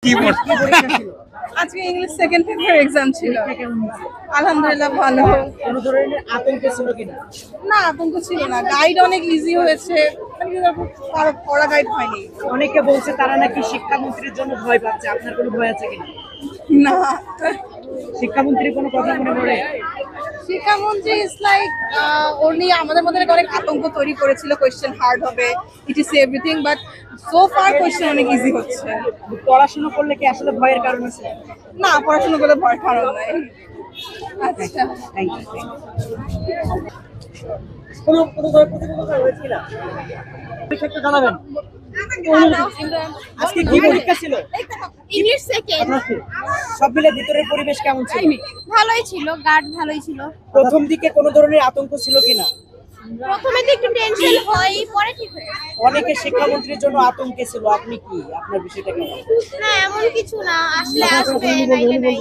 কি পরীক্ষা ছিল? আজকে ইংলিশ সেকেন্ড পেপার এক্সাম ছিল। আলহামদুলিল্লাহ ভালো। কোনো ধরনের আতঙ্ক ছিল কিনা? না, আতঙ্ক ছিল না, গাইড অনেক ইজি হয়েছে, কারো পড়া গাইড হয়নি। অনেকে বলছে তারা নাকি শিক্ষামন্ত্রীর জন্য ভয় পাচ্ছে, আপনার কোনো ভয় আছে কিনা? না, শিক্ষামন্ত্রীর কোনো কথা মনে পড়ে? শিক্ষামন্ত্রী ইজ লাইক ওর নিয়ে আমাদের মধ্যে অনেক আতঙ্ক তৈরি করেছিল, কোয়েশ্চেন হার্ড হবে, it is everything, but so far question অনেক ইজি হচ্ছে। পড়াশোনা করলে কি আসলে ভয়ের কারণ আছে? না, পড়াশোনা করলে ভয় কারণ নাই। আচ্ছা, থ্যাংক ইউ। কোনো প্রতিযোগিতা হয়েছিল? পরীক্ষা জানাবেন। আজকে কি পরীক্ষা ছিল? English second. সব মিলে ভিতরের পরিবেশ কেমন ছিল? ভালোই ছিল, গার্ড ভালোই ছিল। প্রথম দিকে কোনো ধরনের আতঙ্ক ছিল কিনা? প্রথমে তো একটু টেনশন হয়, পরে ঠিক হয়ে যায়। অনেকে শিক্ষামন্ত্রীর জন্য আতঙ্কে ছিল, আপনি কি, আপনার বিষয়টা কেমন? না, এমন কিছু না, আসলে আসবে, নাইলে নাই।